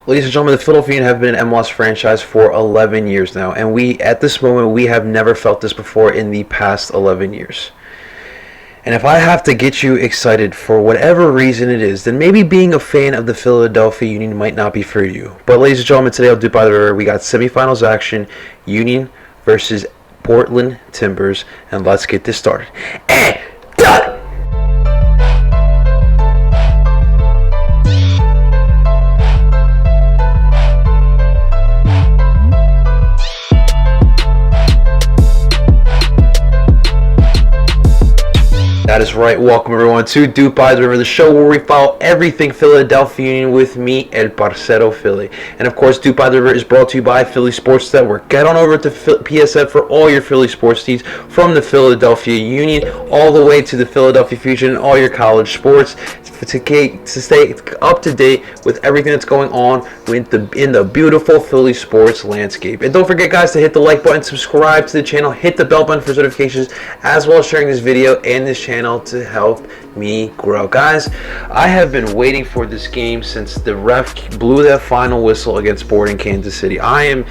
Ladies and gentlemen, the Philadelphia Union have been an MLS franchise for 11 years now, and at this moment, we have never felt this before in the past 11 years. And if I have to get you excited for whatever reason it is, then maybe being a fan of the Philadelphia Union might not be for you. But ladies and gentlemen, today on DOOP by the River, we got semifinals action, Union versus Portland Timbers, and let's get this started. And done! That is right. Welcome everyone to DOOP by the River, the show where we follow everything Philadelphia Union with me, El Parcero Philly. And of course, DOOP by the River is brought to you by Philly Sports Network. Get on over to PSN for all your Philly sports needs, from the Philadelphia Union all the way to the Philadelphia Fusion and all your college sports, to stay up to date with everything that's going on in the beautiful Philly sports landscape. And don't forget, guys, to hit the like button, subscribe to the channel, hit the bell button for notifications, as well as sharing this video and this channel to help me grow. Guys, I have been waiting for this game since the ref blew that final whistle against Sporting Kansas City. I'm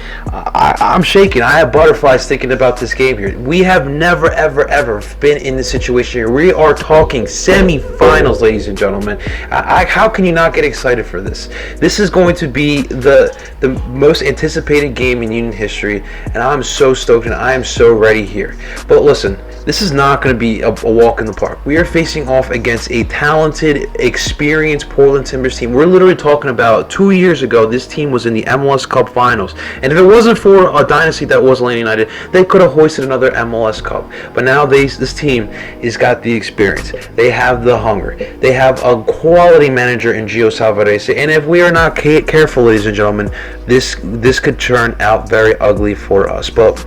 shaking. I have butterflies thinking about this game here. We have never ever been in this situation here. We are talking semi-finals, ladies and gentlemen. How can you not get excited for this? This is going to be the most anticipated game in Union history, and I'm so stoked and I am so ready here. But listen, this is not going to be a walk in the park. We are facing off against a talented, experienced Portland Timbers team. We're literally talking about 2 years ago, this team was in the MLS Cup Finals. And if it wasn't for a dynasty that was Atlanta United, they could have hoisted another MLS Cup. But now this team has got the experience. They have the hunger. They have a quality manager in Gio Savarese. And if we are not careful, ladies and gentlemen, this could turn out very ugly for us. But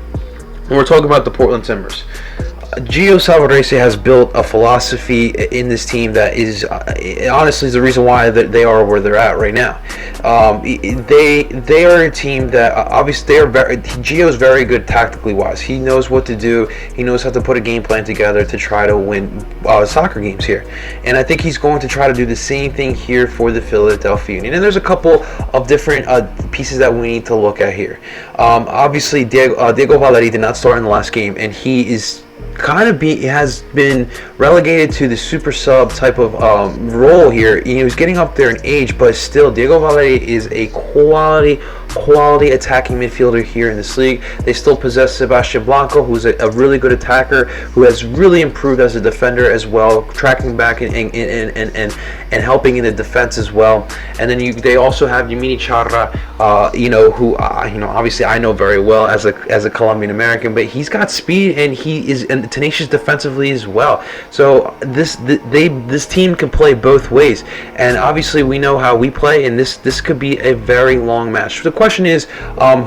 when we're talking about the Portland Timbers, Gio Savarese has built a philosophy in this team that is honestly is the reason why they are where they're at right now. They are a team that obviously Gio's very good tactically wise. He knows what to do. He knows how to put a game plan together to try to win soccer games here. And I think he's going to try to do the same thing here for the Philadelphia Union. And there's a couple of different pieces that we need to look at here. Obviously, Diego Valeri did not start in the last game, and he is has been relegated to the super sub type of role here. He was getting up there in age, but still, Diego Valeri is a quality attacking midfielder here in this league. They still possess Sebastian Blanco, who's a really good attacker, who has really improved as a defender as well, tracking back and helping in the defense as well. And then they also have Yamini Charra, who obviously I know very well as a Colombian American, but he's got speed and he is tenacious defensively as well. So this team can play both ways, and obviously we know how we play, and this could be a very long match. The question is,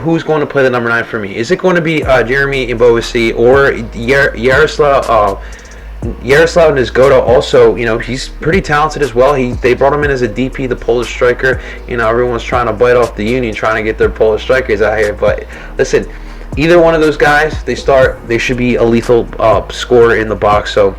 who's going to play the number 9 for me? Is it going to be Jeremy Mbosi or Yaroslav Nizgoda? Also, he's pretty talented as well. They brought him in as a DP, the Polish striker. Everyone's trying to bite off the Union, trying to get their Polish strikers out here. But listen, either one of those guys, they should be a lethal scorer in the box. So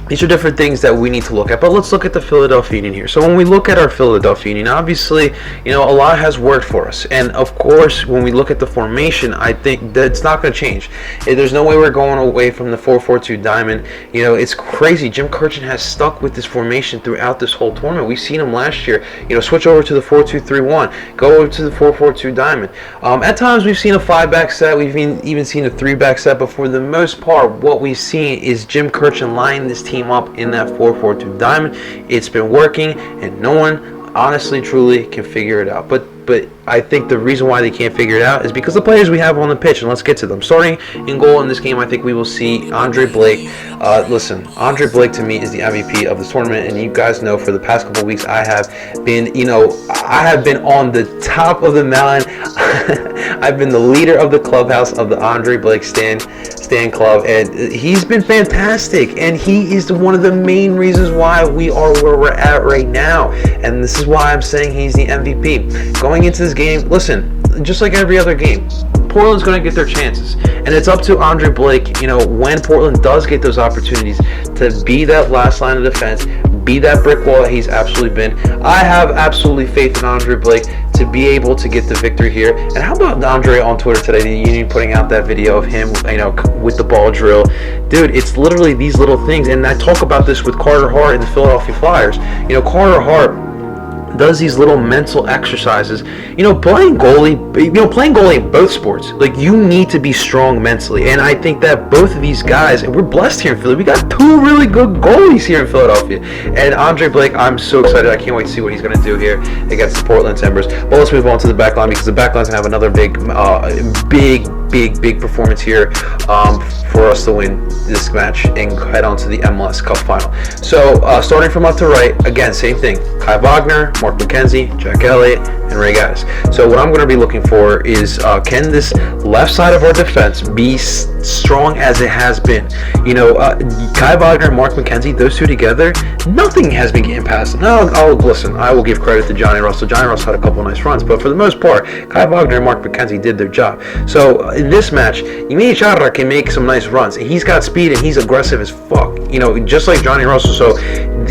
these are different things that we need to look at, but let's look at the Philadelphia Union here. So when we look at our Philadelphia Union, obviously, a lot has worked for us. And of course, when we look at the formation, I think that it's not going to change. There's no way we're going away from the 4-4-2 diamond. It's crazy. Jim Kirchin has stuck with this formation throughout this whole tournament. We've seen him last year, switch over to the 4-2-3-1, go over to the 4-4-2 diamond. At times, we've seen a 5-back set. We've even seen a 3-back set, but for the most part, what we've seen is Jim Kirchin lining this team up in that 4-4-2 diamond. It's been working, and no one honestly truly can figure it out. But I think the reason why they can't figure it out is because the players we have on the pitch, and let's get to them. Starting in goal in this game, I think we will see Andre Blake. Listen, Andre Blake to me is the MVP of this tournament, and you guys know for the past couple of weeks I have been, on the top of the mountain. I've been the leader of the clubhouse of the Andre Blake Stan Club, and he's been fantastic, and he is one of the main reasons why we are where we're at right now, and this is why I'm saying he's the MVP. Going into this game, listen, just like every other game, Portland's going to get their chances, and it's up to Andre Blake, when Portland does get those opportunities, to be that last line of defense, be that brick wall that he's absolutely been. I have absolutely faith in Andre Blake to be able to get the victory here. And how about Andre on Twitter today, the Union putting out that video of him, with the ball drill. Dude, it's literally these little things. And I talk about this with Carter Hart and the Philadelphia Flyers. Carter Hart does these little mental exercises. Playing goalie in both sports, like, you need to be strong mentally. And I think that both of these guys, and we're blessed here in Philly, we got two really good goalies here in Philadelphia. And Andre Blake, I'm so excited. I can't wait to see what he's going to do here against the Portland Timbers. But let's move on to the back line, because the back line's going to have another big performance here for us to win this match and head on to the MLS Cup final. So starting from left to right, again, same thing. Kai Wagner, Mark McKenzie, Jack Elliott, and Ray Gaddis. So what I'm going to be looking for is, can this left side of our defense be strong as it has been? Kai Wagner and Mark McKenzie, those two together, nothing has been getting past them. Now, listen, I will give credit to Johnny Russell. Johnny Russell had a couple of nice runs, but for the most part, Kai Wagner and Mark McKenzie did their job. So in this match, Yimini Chara can make some nice runs. He's got speed and he's aggressive as fuck, just like Johnny Russell. So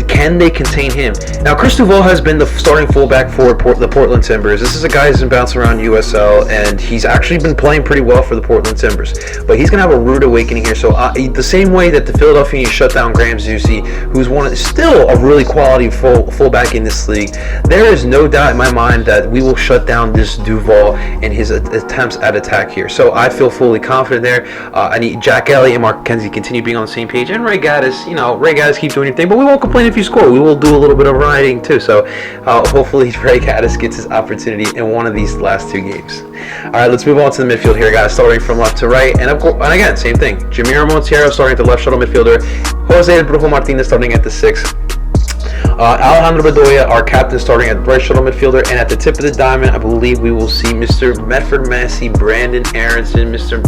can they contain him? Now, Chris Duvall has been the starting fullback for the Portland Timbers. This is a guy who's been bouncing around USL, and he's actually been playing pretty well for the Portland Timbers. But he's going to have a rude awakening here. So the same way that the Philadelphia Union shut down Graham Zusi, who's still a really quality fullback in this league, there is no doubt in my mind that we will shut down this Duvall and his attempts at attack here. So I feel fully confident there. I need Jack Elliott and Mark McKenzie continue being on the same page, and Ray Gaddis, Ray Gaddis keep doing your thing, but we won't complain if you score. We will do a little bit of riding too. So hopefully Ray Gaddis gets his opportunity in one of these last two games. All right, let's move on to the midfield here, guys, starting from left to right. And again, same thing. Jamiro Montiero starting at the left shuttle midfielder. Jose El Brujo Martinez starting at the 6. Alejandro Bedoya, our captain, starting at right shuttle midfielder, and at the tip of the diamond, I believe we will see Mr. Medford Massey, Brandon Aronson. Mr.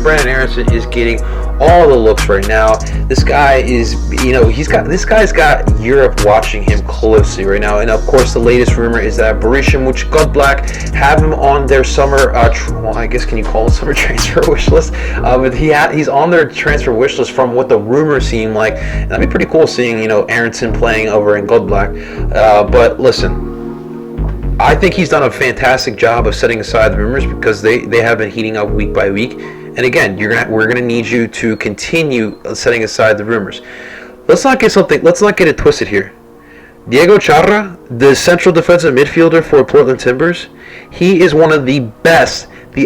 Brandon Aronson is getting all the looks right now. This guy is, this guy's got Europe watching him closely right now. And of course, the latest rumor is that Borussia Mönchengladbach have him on their summer, I guess, can you call it summer transfer wish list? But he's on their transfer wish list from what the rumors seem like. And that'd be pretty cool seeing, Aronson playing over in Gladbach. But listen, I think he's done a fantastic job of setting aside the rumors, because they have been heating up week by week. And again, we're gonna need you to continue setting aside the rumors. Let's not get it twisted here. Diego Charra, the central defensive midfielder for Portland Timbers, he is one of the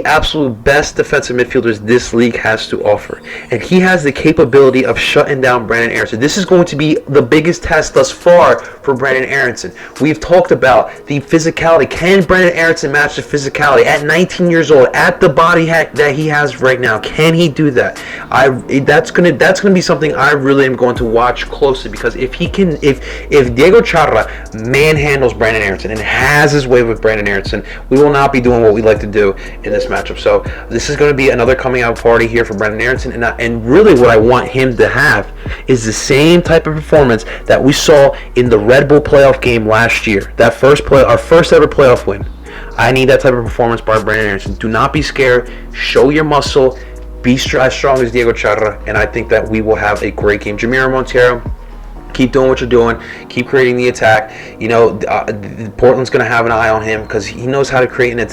absolute best defensive midfielders this league has to offer. And he has the capability of shutting down Brandon Aronson. This is going to be the biggest test thus far for Brandon Aronson. We've talked about the physicality. Can Brandon Aronson match the physicality at 19 years old, at the body that he has right now? Can he do that? That's gonna be something I really am going to watch closely, because if Diego Charra manhandles Brandon Aronson and has his way with Brandon Aronson, we will not be doing what we like to do in this matchup. So this is going to be another coming out party here for Brandon Aronson, and really what I want him to have is the same type of performance that we saw in the Red Bull playoff game last year. Our first ever playoff win. I need that type of performance by Brandon Aronson. Do not be scared. Show your muscle. Be as strong as Diego Charra, and I think that we will have a great game. Jamiro Montiero, keep doing what you're doing. Keep creating the attack. Portland's going to have an eye on him, because he knows how to create, and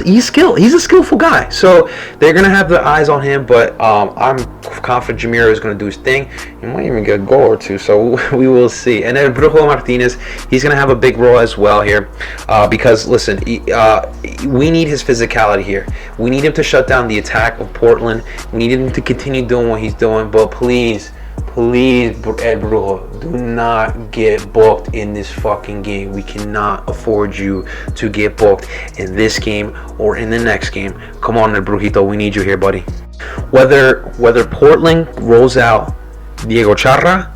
he's skilled. He's a skillful guy. So they're going to have their eyes on him, but I'm confident Jamiro is going to do his thing. He might even get a goal or two, so we will see. And then Brujo Martinez, he's going to have a big role as well here, because, listen, we need his physicality here. We need him to shut down the attack of Portland. We need him to continue doing what he's doing, but please, Ed Brujo, do not get booked in this fucking game. We cannot afford you to get booked in this game or in the next game. Come on, Ed Brujito, we need you here, buddy. Whether Portland rolls out Diego Charra,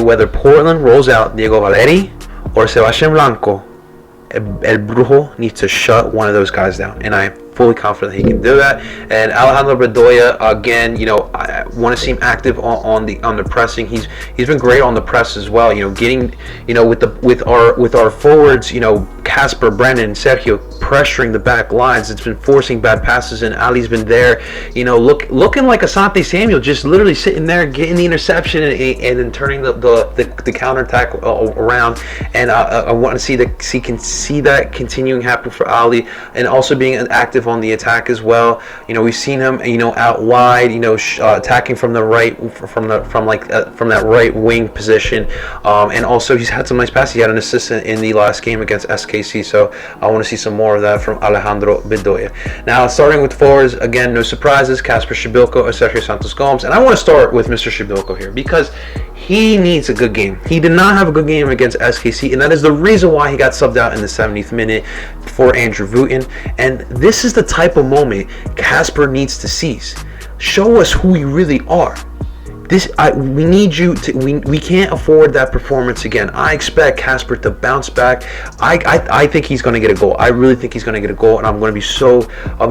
whether Portland rolls out Diego Valeri or Sebastian Blanco, El Brujo needs to shut one of those guys down, and I am fully confident he can do that. And Alejandro Bedoya, again, I want to see him active on the pressing. He's been great on the press as well. Getting with our forwards, Casper, Brendan, Sergio, pressuring the back lines. It's been forcing bad passes, and Ali's been there, looking like Asante Samuel, just literally sitting there, getting the interception and then turning the counterattack around. And I want to see that continuing happen for Ali, and also being active on the attack as well. We've seen him, out wide, attacking from the right, from that right wing position, and also he's had some nice passes. He had an assist in the last game against SKC, so I want to see some more of that from Alejandro Bedoya. Now, starting with forwards, again, no surprises, Casper, Schibilko, or Sergio Santos Gomes, and I want to start with Mr. Schibilko here because he needs a good game. He did not have a good game against SKC, and that is the reason why he got subbed out in the 70th minute for Andrew Wooten. And this is the type of moment Casper needs to seize. Show us who you really are. We need you to. We can't afford that performance again. I expect Casper to bounce back. I think he's going to get a goal. I really think he's going to get a goal, and I'll be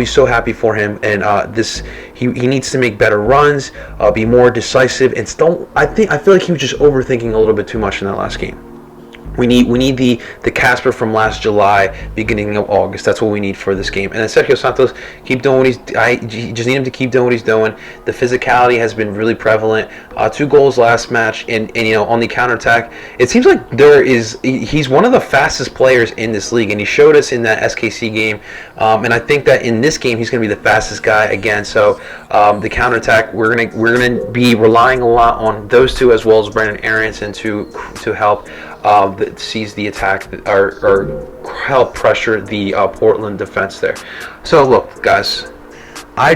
so happy for him. And he needs to make better runs, be more decisive, and I feel like he was just overthinking a little bit too much in that last game. We need the Casper from last July, beginning of August. That's what we need for this game. And then Sergio Santos, keep doing what I just need him to keep doing what he's doing. The physicality has been really prevalent. 2 goals last match, and on the counterattack, it seems like he's one of the fastest players in this league, and he showed us in that SKC game. And I think that in this game he's going to be the fastest guy again. So the counterattack, we're gonna be relying a lot on those two as well as Brandon Aronson to help seize the attack or help pressure the Portland defense there. So look, guys, I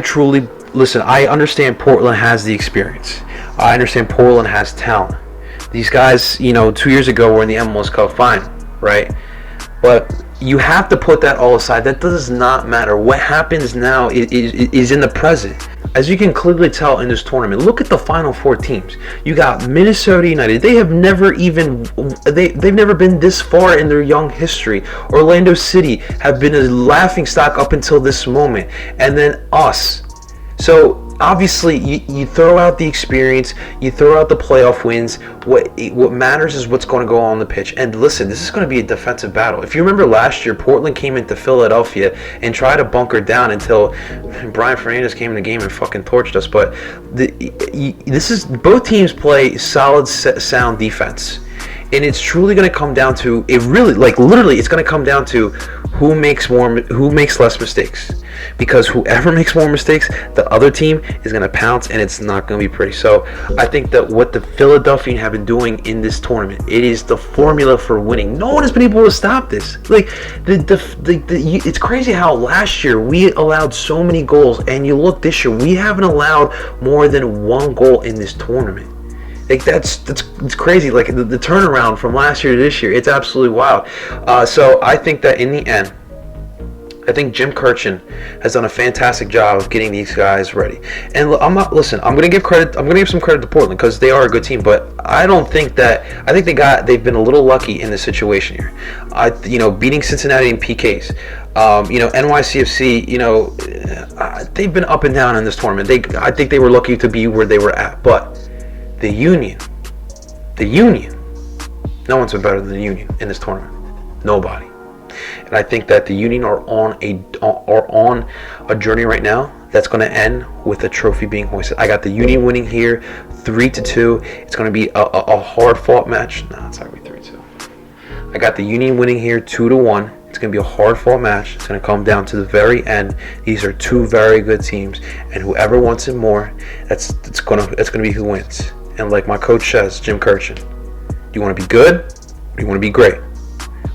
understand Portland has the experience. I understand Portland has talent. These guys, 2 years ago were in the MLS Cup, fine, right? But you have to put that all aside. That does not matter. What happens now is in the present. As you can clearly tell in this tournament, look at the final 4 teams. You got Minnesota United. They've never been this far in their young history. Orlando City have been a laughingstock up until this moment. And then us. So obviously, you throw out the experience, you throw out the playoff wins. What matters is what's going to go on the pitch. And listen, this is going to be a defensive battle. If you remember last year, Portland came into Philadelphia and tried to bunker down until Brian Fernandez came in the game and fucking torched us. But both teams play solid, sound defense. And it's truly going to come down to it's going to come down to who makes less mistakes. Because whoever makes more mistakes, the other team is going to pounce, and it's not going to be pretty. So I think that what the Philadelphians have been doing in this tournament, it is the formula for winning. No one has been able to stop this. It's crazy how last year we allowed so many goals, and you look this year, we haven't allowed more than 1 goal in this tournament. It's crazy. The turnaround from last year to this year, it's absolutely wild. So I think that in the end, I think Jim Kirchin has done a fantastic job of getting these guys ready. And I'm going to give credit. I'm going to give some credit to Portland because they are a good team. But I think they've been a little lucky in this situation here. Beating Cincinnati in PKs. NYCFC. They've been up and down in this tournament. I think they were lucky to be where they were at. But the Union. No one's been better than the Union in this tournament. Nobody. And I think that the Union are on a journey right now that's going to end with a trophy being hoisted. I got the Union winning here 3-2. It's going to be a hard-fought match. No, it's not going to be 3-2. I got the Union winning here 2-1. It's going to be a hard-fought match. It's going to come down to the very end. These are 2 very good teams, and whoever wants it more, that's going to be who wins. And like my coach says, Jim Kirchin, do you want to be good or do you want to be great?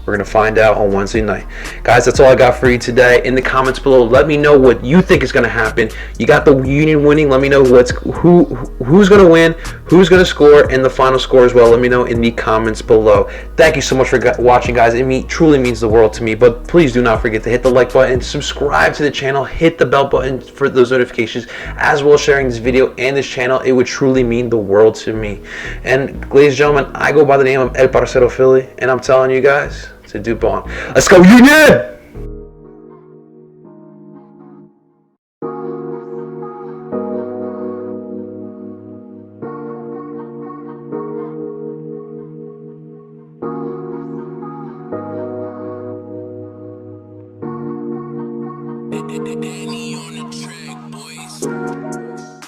We're going to find out on Wednesday night. Guys, that's all I got for you today. In the comments below, let me know what you think is going to happen. You got the Union winning. Let me know who's going to win, who's going to score, and the final score as well. Let me know in the comments below. Thank you so much for watching, guys. It truly means the world to me. But please do not forget to hit the like button, subscribe to the channel, hit the bell button for those notifications, as well as sharing this video and this channel. It would truly mean the world to me. And ladies and gentlemen, I go by the name of El Parcero Philly, and I'm telling you guys, to DOOP on. Let's go Union!